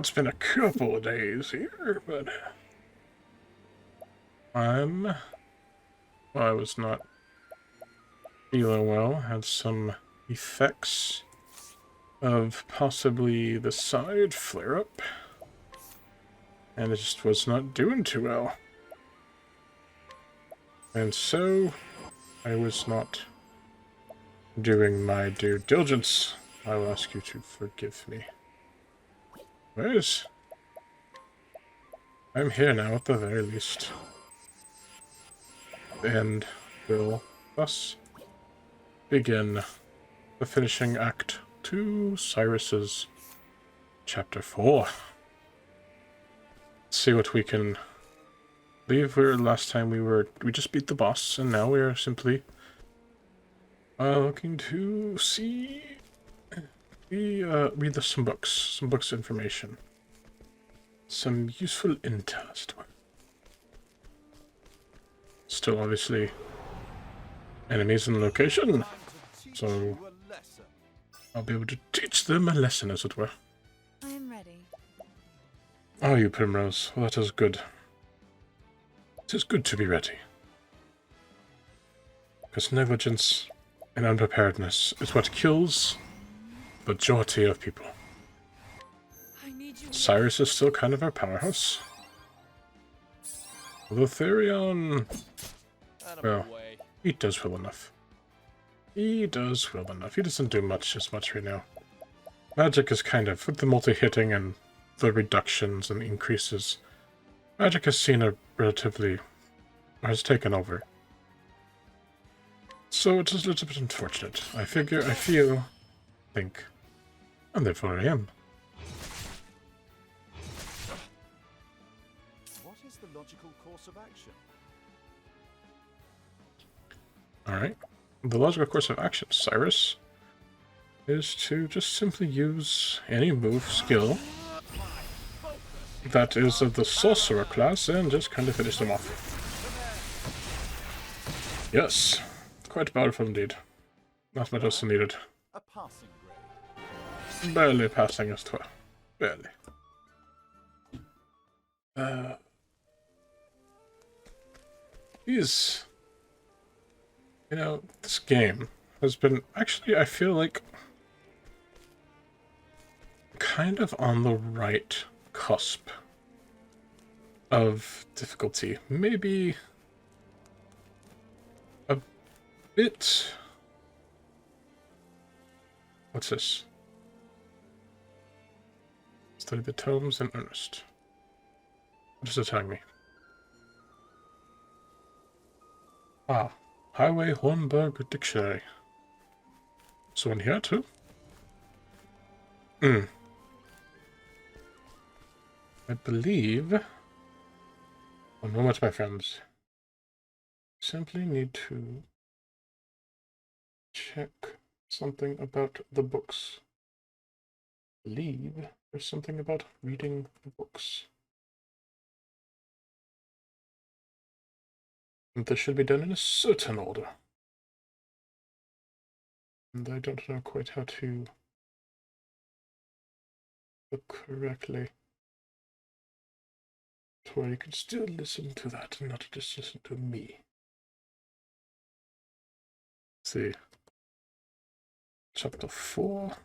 it's been a couple of days here, but I was not feeling well. Had some effects of possibly the side flare-up, and it just was not doing too well. And so, I was not doing my due diligence. I will ask you to forgive me. Whereas, I'm here now at the very least. And will thus begin the finishing act to Cyrus's chapter 4. Let's see what we can leave where last time we just beat the boss, and now we are simply looking to see read some books information. Some useful intel. Still obviously enemies in the location, so I'll be able to teach them a lesson, as it were. I am ready. Oh, you Primrose. Well, that is good. It is good to be ready. Because negligence and unpreparedness is what kills the majority of people. Cyrus is still kind of our powerhouse. Although Therion, well, he does well enough. He does well enough. He doesn't do as much right now. Magic is kind of, with the multi-hitting and the reductions and increases, Magic has seen a relatively, has taken over. So it is a little bit unfortunate. I think, and therefore I am. What is the logical course of action? Alright. The logical course of action, Cyrus, is to just simply use any move skill that is of the sorcerer class and just kind of finish them off. Yes. Quite powerful indeed. Not much else needed. A passing grade. Barely passing as well. Barely. You know, this game has been actually, I feel like, kind of on the right cusp of difficulty. Maybe a bit... What's this? Study the tomes in earnest. What is it telling me? Ah, Highway Hornburg Dictionary. So in here too? I believe... One moment, my friends. Simply need to check something about the books. I believe there's something about reading the books. And this should be done in a certain order. And I don't know quite how to look correctly. To where you can still listen to that and not just listen to me. Let's see. Chapter 4.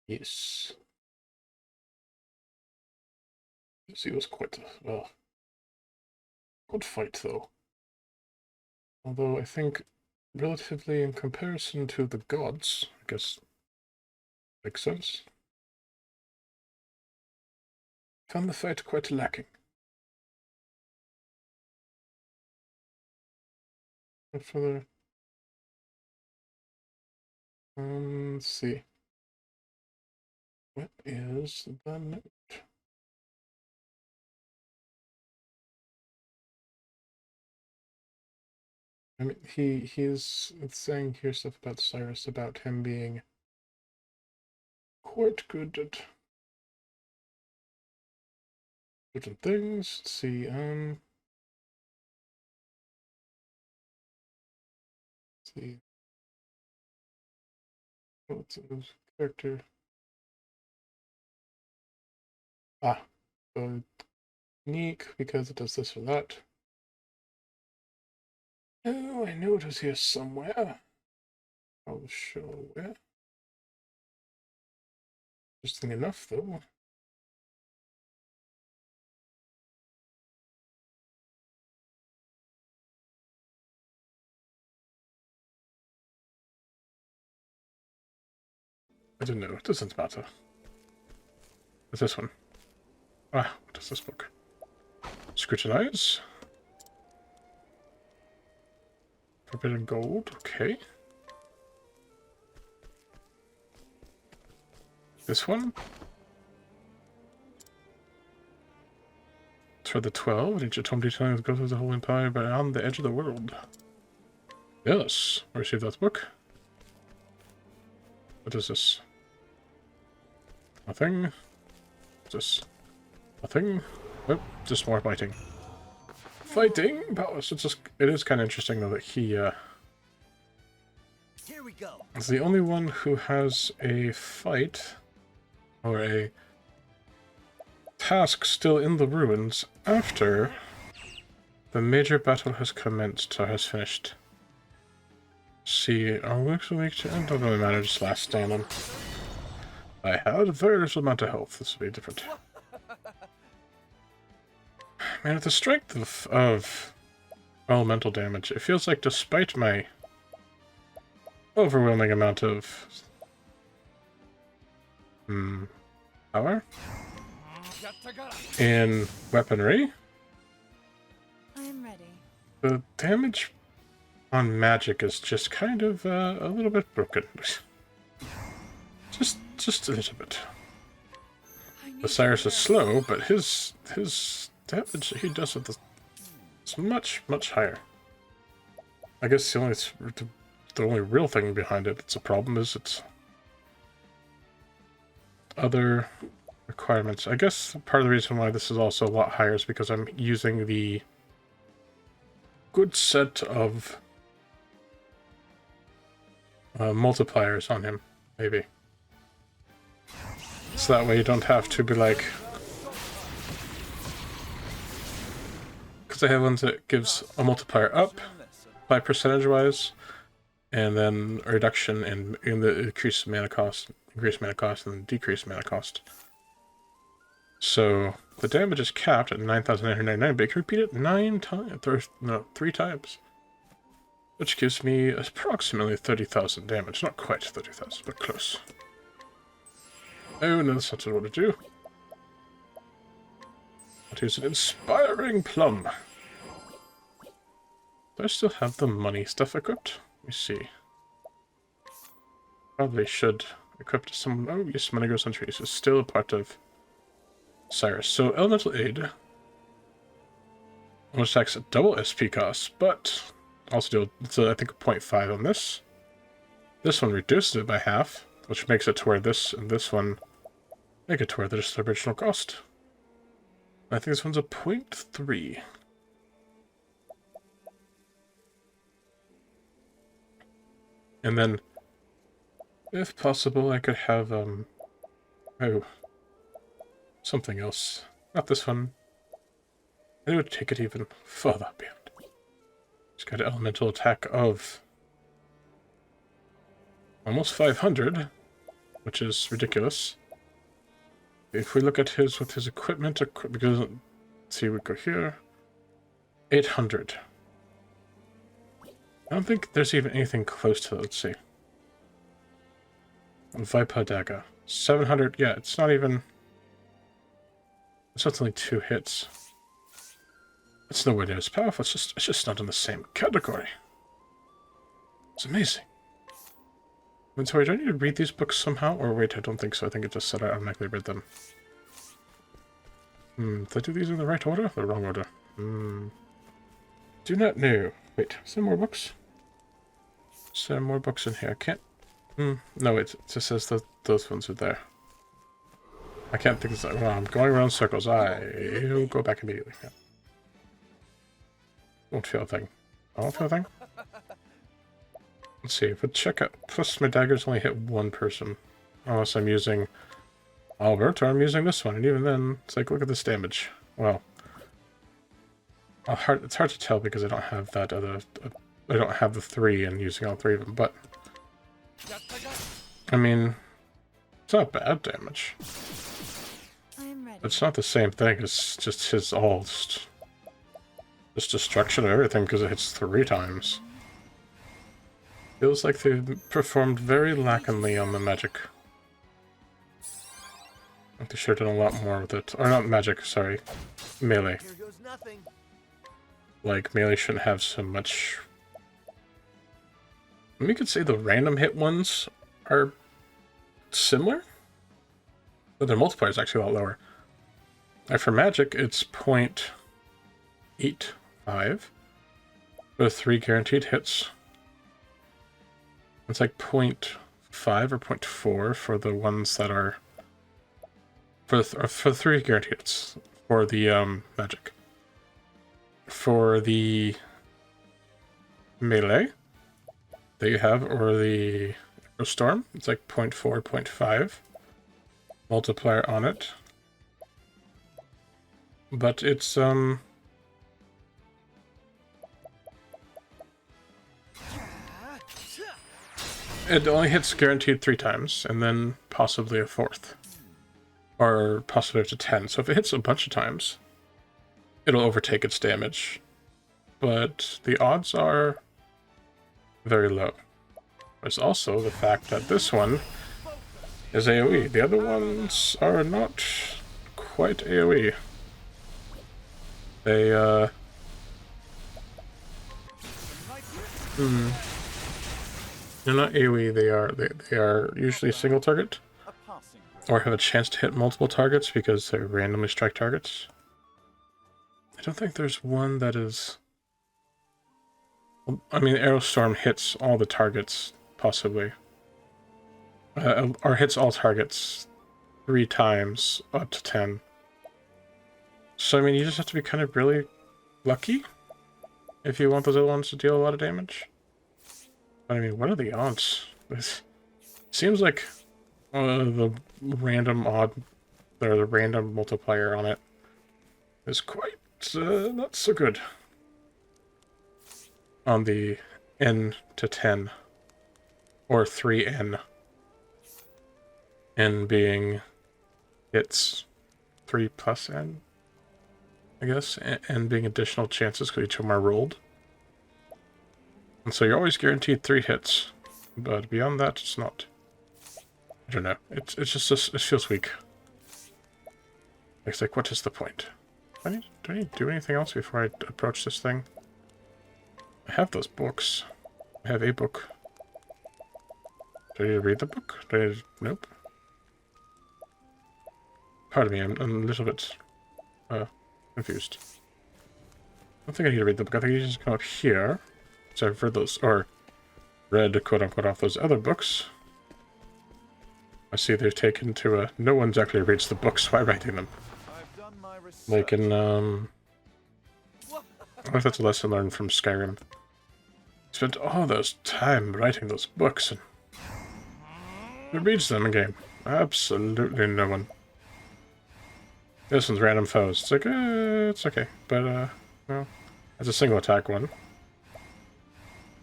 Yes. This was quite a good fight, though. Although I think, relatively in comparison to the gods, I guess, makes sense. Found the fight quite lacking. Further. Let's see. What is the note? I mean, he's saying here stuff about Cyrus, about him being quite good at certain things. Let's see, let's see. What's his character? Ah, so unique because it does this or that. Oh, I know it was here somewhere. I'll show where. Interesting enough, though. I don't know. It doesn't matter. What's this one? Ah, what is this book? Scrutinize. Forbidden Gold, okay. This one. It's for the 12. Each atom detailing goes through the whole empire, but on the edge of the world. Yes, I received that book. What is this? Nothing. What's this? Nothing. Oh, just more fighting. Fighting powers. It is kind of interesting though that he Here we go. is the only one who has a fight or a task still in the ruins after the major battle has commenced or has finished. See, our weeks to end doesn't really matter, just last standing. I had very little amount of health. This would be different. Man, with the strength of elemental damage, it feels like despite my overwhelming amount of power in weaponry, I'm ready. the damage on magic is just kind of a little bit broken. just a little bit. The Cyrus is slow, but his damage he does with it's much higher. I guess the only real thing behind it that's a problem is its other requirements. I guess part of the reason why this is also a lot higher is because I'm using the good set of multipliers on him, maybe. So that way you don't have to be like... Because I have one that gives a multiplier up by percentage-wise, and then a reduction in the increased mana cost, and decreased mana cost. So the damage is capped at 9,999, but you can repeat it 3 times. Which gives me approximately 30,000 damage. Not quite 30,000, but close. Oh no, that's not what I want to do. That is an inspiring plum. Do I still have the money stuff equipped? Let me see. Probably should equip to someone. Oh yes, money grows on trees. It's still a part of Cyrus. So elemental aid almost attacks at double SP cost, but also do I think a 0.5 on this. This one reduces it by half, which makes it to where this and this one make it to where there's the original cost. I think this one's a 0.3. And then, if possible, I could have, something else. Not this one. It would take it even further beyond. It's got an elemental attack of almost 500, which is ridiculous. If we look at his with his equipment, because let's see, we go here, 800. I don't think there's even anything close to it. Let's see. Viper dagger, 700. Yeah, it's not even. It's only 2 hits. It's nowhere near as powerful. It's just not in the same category. It's amazing. Sorry, do I need to read these books somehow? Or wait, I don't think so. I think it just said I automatically read them. Did I do these in the right order? The wrong order. Do not know. Wait, is there more books? Is there more books in here? I can't... no, it just says that those ones are there. I can't think of that. Well, I'm going around circles. I'll go back immediately. Yeah. Won't feel a thing. I won't feel a thing? Let's see, if we check out... Plus, my daggers only hit 1 person. Unless I'm using Albert, I'm using this one, and even then, it's like, look at this damage. Well, it's hard to tell because I don't have that other... I don't have the 3 and using all 3 of them, but... I mean, it's not bad damage. I am ready. It's not the same thing as just his all... Just destruction of everything because it hits 3 times. Feels like they performed very lackingly on the magic. I think they should have done a lot more with it. Or not magic, sorry. Melee. Here goes nothing. Like, melee shouldn't have so much... I mean, you could say the random hit ones are similar, but their multiplier is actually a lot lower. Like for magic, it's 0.85 with 3 guaranteed hits. It's like 0.5 or 0.4 for the ones that are... For 3 guaranteed hits for the magic. For the melee that you have, or the storm, it's like 0.4, 0.5 multiplier on it. But it's it only hits guaranteed 3 times, and then possibly a 4th. Or possibly up to 10. So if it hits a bunch of times, it'll overtake its damage. But the odds are very low. There's also the fact that this one is AoE. The other ones are not quite AoE. They, they're not AoE, they are usually single target. A passing grade. Or have a chance to hit multiple targets because they randomly strike targets. I don't think there's one that is... I mean, Aerostorm hits all the targets, possibly. Or hits all targets 3 times, up to 10. So, I mean, you just have to be kind of really lucky if you want those other ones to deal a lot of damage. But, I mean, what are the odds? It seems like the random the random multiplier on it is quite not so good. On the N to 10, or 3N. N being hits 3 plus N, I guess, N being additional chances because each of them are rolled. And so you're always guaranteed 3 hits, but beyond that, it's not. I don't know. It's just it feels weak. It's like, what is the point? Do I need to do anything else before I approach this thing? I have those books. I have a book. Do I need to read the book? Nope. Pardon me, I'm a little bit confused. I don't think I need to read the book. I think you just come up here. So I've read those, or read, quote-unquote, off those other books. I see they've taken to a... No one's actually reads the books by writing them. I've done my research. Like in, I think that's a lesson learned from Skyrim. Spent all those time writing those books, and who reads them in game? Absolutely no one. This one's random foes. It's like, it's okay, but well, it's a single attack one.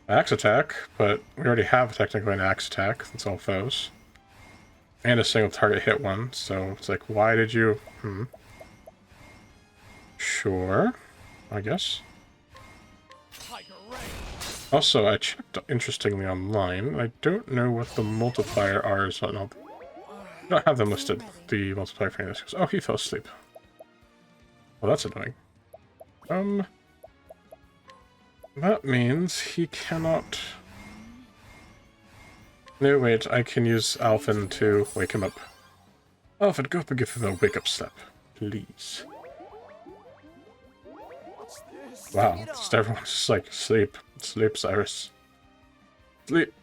Axe attack, but we already have technically an axe attack. That's all foes, and a single target hit one. So it's like, why did you? Sure, I guess. Also, I checked interestingly online. I don't know what the multiplier are. So no, I don't have them listed. The multiplier for any of this. Oh, he fell asleep. Well, that's annoying. That means he cannot... No, wait, I can use Alphen to wake him up. Alphen, go up and give him a wake-up slap, please. Wow, just everyone's just like, sleep. Sleep, Cyrus. Sleep.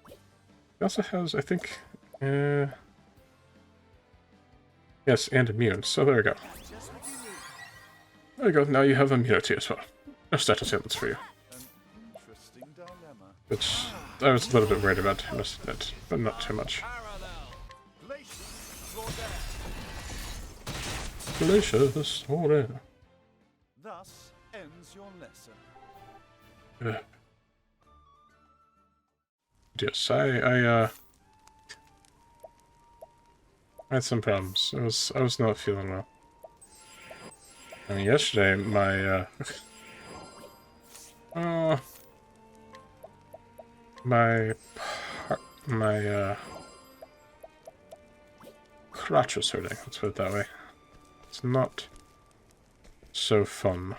He also has, I think, yes, and immune, so there we go. There you go, now you have immunity as well. No status ailments for you. Interesting dilemma. Which I was a little bit worried about, I must admit, but not too much. delicious. Oh, yeah. Thus ends your lesson. Yes, I had some problems. I was not feeling well. I mean, yesterday, my crotch was hurting, let's put it that way. It's not so fun.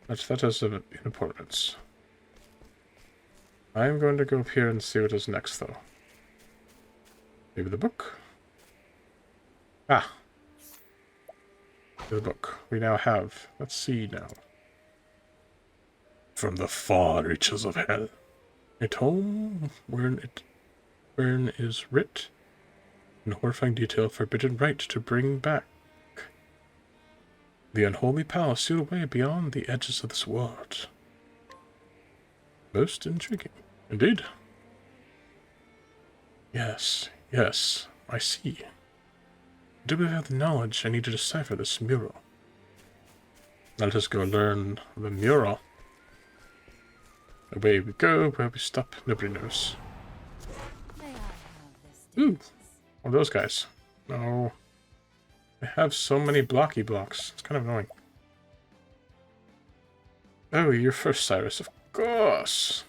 But that is of importance. I'm going to go up here and see what is next, though. Maybe the book? Ah! The book we now have. Let's see now. From the far reaches of hell, a tome wherein is writ in horrifying detail forbidden right to bring back the unholy power sealed away beyond the edges of this world. Most intriguing. Indeed. Yes, yes, I see. Do we have the knowledge I need to decipher this mural? Let us go learn the mural. Away we go, where we stop, nobody knows. May I have this Ooh, device? one of those guys. No. They have so many blocky blocks. It's kind of annoying. Oh, you're first, Cyrus. Of course.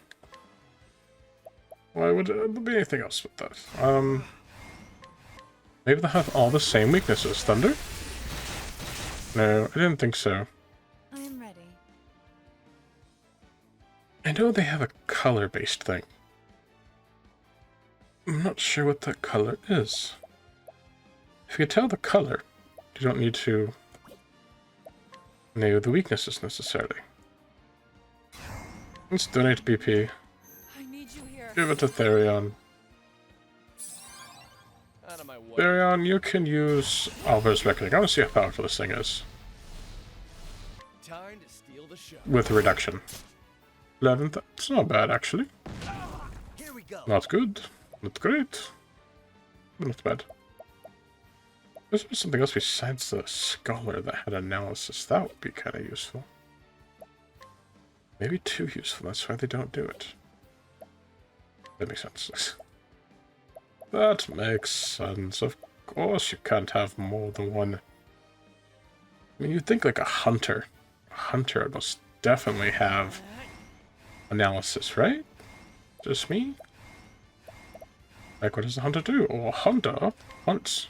Why would there be anything else with that? Maybe they have all the same weaknesses. Thunder? No, I didn't think so. I am ready. I know they have a color-based thing. I'm not sure what that color is. If you can tell the color, you don't need to know the weaknesses necessarily. Let's donate BP. I need you here. Give it to Therion. Out of my way. Therion, you can use Alvar's Reckoning. I want to see how powerful this thing is. Time to steal the show. With a reduction. 11th. It's not bad, actually. Here we go. Not good. Not great. But not bad. There's something else besides the scholar that had analysis. That would be kind of useful. Maybe too useful. That's why they don't do it. That makes sense. That makes sense. Of course you can't have more than one. I mean, you'd think like a hunter. A hunter must definitely have analysis, right? Just me? Like, what does the hunter do? Or hunter hunts.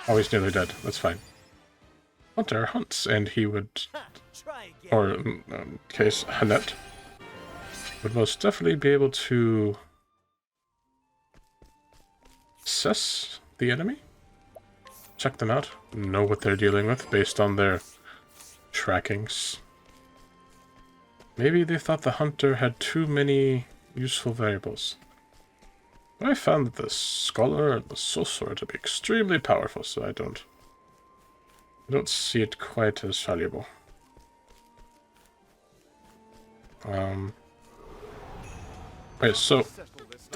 Oh, he's nearly dead. That's fine. Hunter hunts, and he would, Try again. or in case Hanette, would most definitely be able to assess the enemy, check them out, know what they're dealing with based on their trackings. Maybe they thought the hunter had too many useful variables. But I found that the scholar and the sorcerer to be extremely powerful, so I don't see it quite as valuable. Wait, so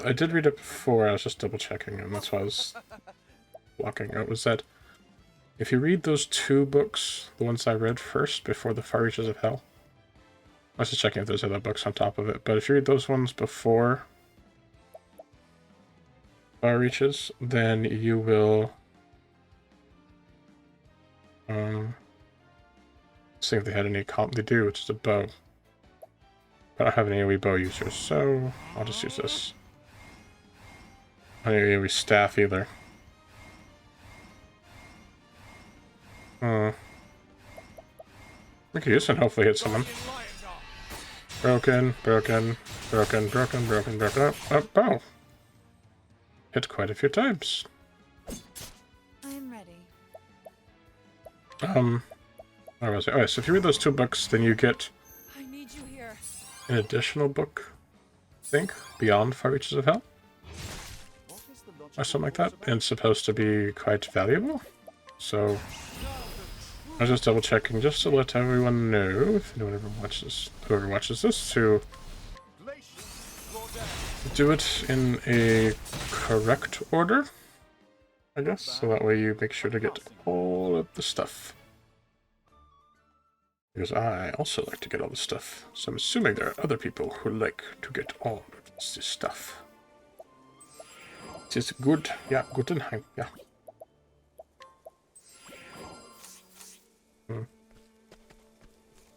I did read it before, I was just double checking, and that's why I was blocking out, was that if you read those two books, the ones I read first before the Far Reaches of Hell, I was just checking if there's other books on top of it, but if you read those ones before Far Reaches, then you will see if they had any comp. They do, which is a bow. I don't have any AoE bow users, so I'll just use this. I don't have any AoE staff either. We could use it and hopefully hit someone. Broken, broken, broken, broken, broken, broken. Oh, bow. Hit quite a few times. I am ready. Where was it? Oh, so if you read those two books, then you get I need you here. an additional book, I think, beyond Far Reaches of Hell, or something like that, and it's supposed to be quite valuable. So I was just double checking just to let everyone know, if anyone ever watches, whoever watches this, to do it in a correct order. I guess, so that way you make sure to get all of the stuff. Because I also like to get all the stuff, so I'm assuming there are other people who like to get all of this stuff. It is good, yeah, guten Heim, yeah.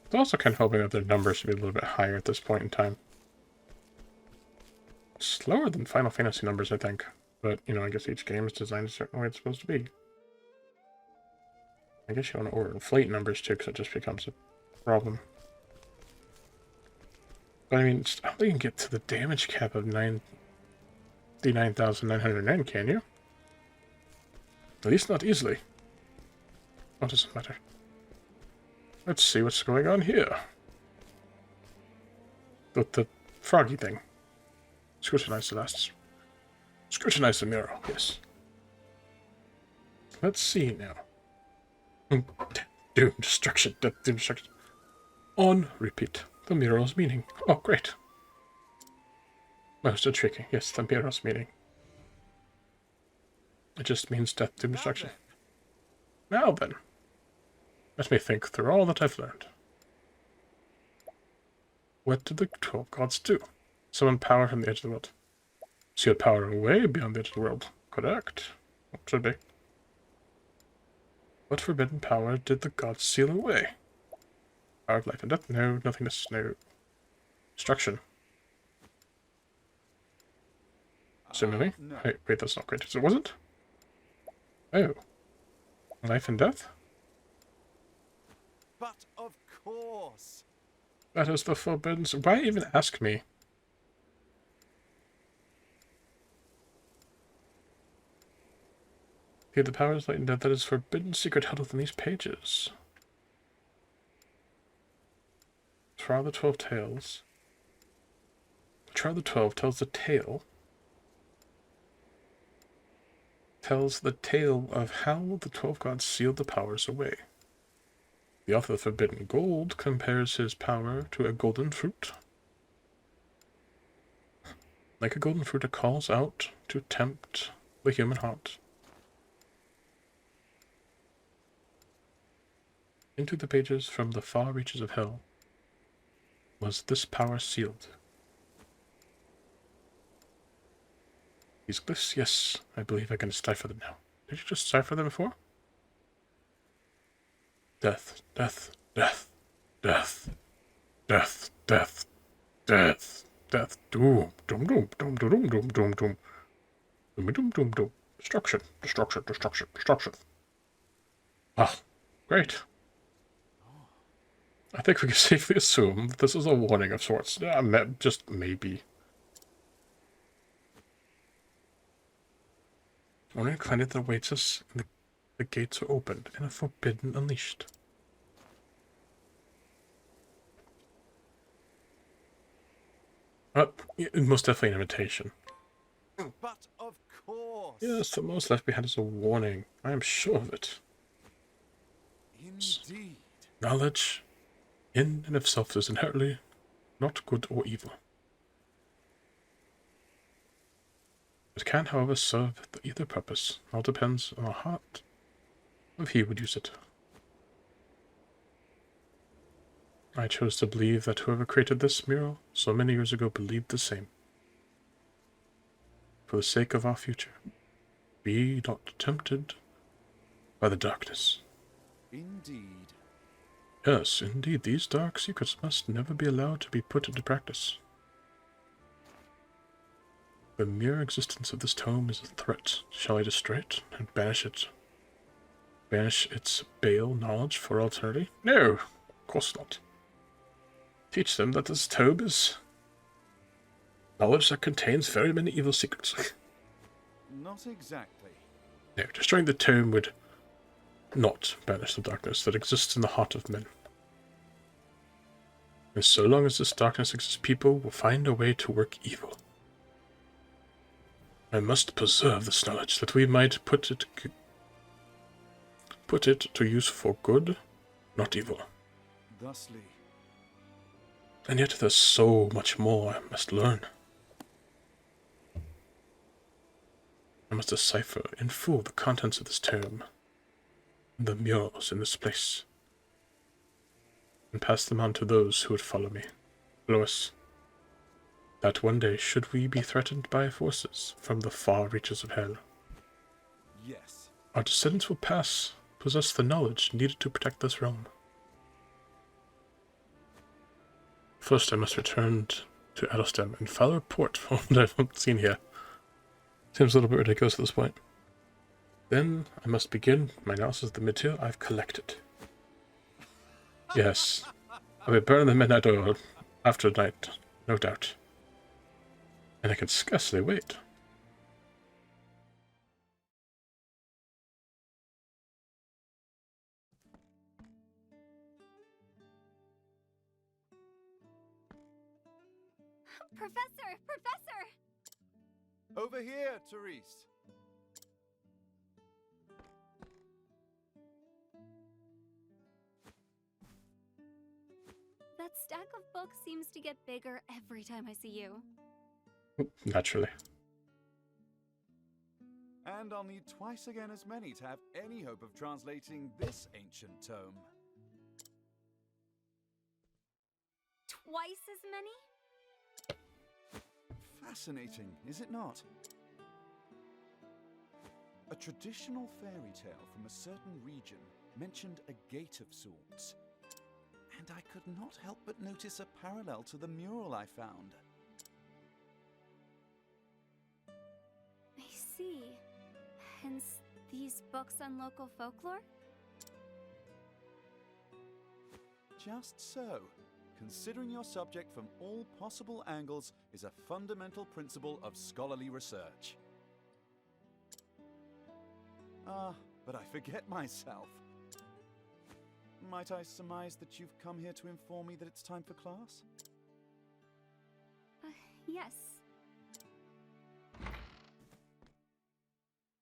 It's also kind of hoping that their numbers should be a little bit higher at this point in time. Slower than Final Fantasy numbers, I think. But, you know, I guess each game is designed a certain way it's supposed to be. I guess you want to overinflate numbers too, because it just becomes a problem. But I mean, I don't think you can get to the damage cap of 99,909, can you? At least not easily. What does it matter? Let's see what's going on here. With the froggy thing. Scrutinize the last. Scrutinize the mirror, yes. Let's see now. Doom, destruction, death, doom, destruction. On repeat. The mirror's meaning. Oh, great. Most tricky. Yes, the mirror's meaning. It just means death, doom, destruction. Now then. Let me think through all that I've learned. What did the 12 gods do? Summon power from the edge of the world. Seal power away beyond the edge of the world. Correct. What should be? What forbidden power did the gods seal away? Power of life and death? No. Nothingness? No. Destruction? Similarly? No. Wait, that's not great. So it wasn't? Oh. Life and death? But of course. That is the forbidden... Why even ask me? Okay, the power is light and death. That is forbidden secret held within these pages. Trial the 12 tales. Trial the 12 tells the tale. Tells the tale of how the 12 gods sealed the powers away. The author of Forbidden Gold compares his power to a golden fruit. Like a golden fruit, it calls out to tempt the human heart. Into the pages from the far reaches of hell was this power sealed. These glyphs, yes, I believe I can decipher them now. Did you just decipher them before? Death, death, death, death, death, death, death, death, doom, doom, doom, doom, doom, doom, doom, doom, doom, doom, doom, doom, destruction, destruction, destruction, destruction. Ah, great. I think we can safely assume that this is a warning of sorts. Just maybe. Only a planet that awaits us, and the gates are opened, and a forbidden unleashed. Most definitely an invitation. But of course. Yes, the most left behind is a warning. I am sure of it. Indeed. Knowledge, in and of itself, is inherently not good or evil. It can, however, serve either purpose. All depends on the heart of he who would use it. I chose to believe that whoever created this mural so many years ago believed the same. For the sake of our future, be not tempted by the darkness. Indeed. Yes, indeed, these dark secrets must never be allowed to be put into practice. The mere existence of this tome is a threat. Shall I destroy it and banish it? Banish its bale knowledge for all eternity? No, of course not. Teach them that this tome is knowledge that contains very many evil secrets. Not exactly. No, destroying the tome would not banish the darkness that exists in the heart of men. And so long as this darkness exists, people will find a way to work evil. I must preserve this knowledge, that we might put it to use for good, not evil. Thusly. And yet there's so much more I must learn. I must decipher in full the contents of this tome, the murals in this place, and pass them on to those who would follow me. Lois, that one day should we be threatened by forces from the far reaches of hell, Yes. our descendants will possess the knowledge needed to protect this realm. First, I must return to Adelstem and file a report for what I haven't seen here. Seems a little bit ridiculous at this point. Then, I must begin my analysis of the material I've collected. Yes, I'll be burning the midnight oil after night, no doubt. And I can scarcely wait. Professor! Over here, Therese. That stack of books seems to get bigger every time I see you. Naturally. And I'll need twice again as many to have any hope of translating this ancient tome. Twice as many? Fascinating, is it not? A traditional fairy tale from a certain region mentioned a gate of sorts. And I could not help but notice a parallel to the mural I found. I see. Hence, these books on local folklore? Just so. Considering your subject from all possible angles is a fundamental principle of scholarly research. But I forget myself. Might I surmise that you've come here to inform me that it's time for class? Yes.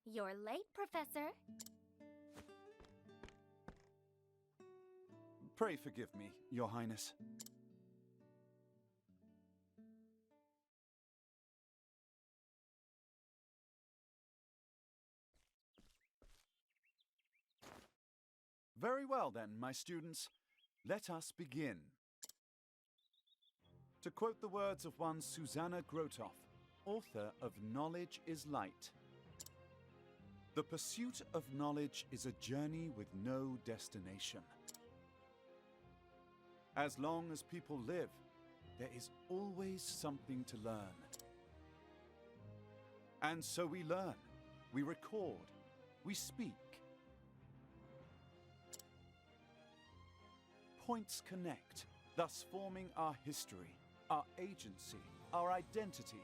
You're late, Professor. Pray forgive me, Your Highness. Very well then, my students. Let us begin. To quote the words of one Susanna Grotoff, author of Knowledge is Light. The pursuit of knowledge is a journey with no destination. As long as people live, there is always something to learn. And so we learn, we record, we speak. Points connect, thus forming our history, our agency, our identity.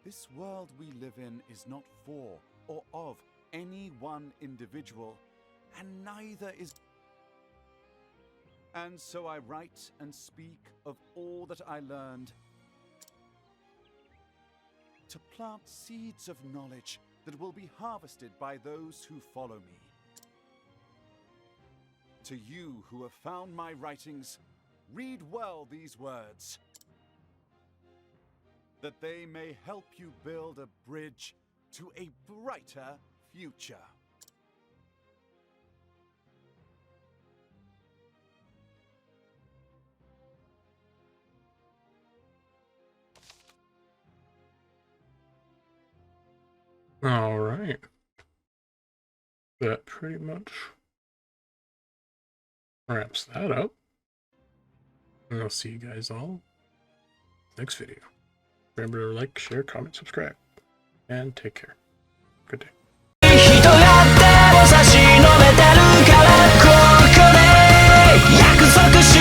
This world we live in is not for or of any one individual, and neither is. And so I write and speak of all that I learned, to plant seeds of knowledge that will be harvested by those who follow me. To you who have found my writings, read well these words, that they may help you build a bridge to a brighter future. All right. That pretty much wraps that up. And I'll see you guys all next video. Remember to like, share, comment, subscribe, and take care. Good day. 人が手を差し伸べてるからここで約束し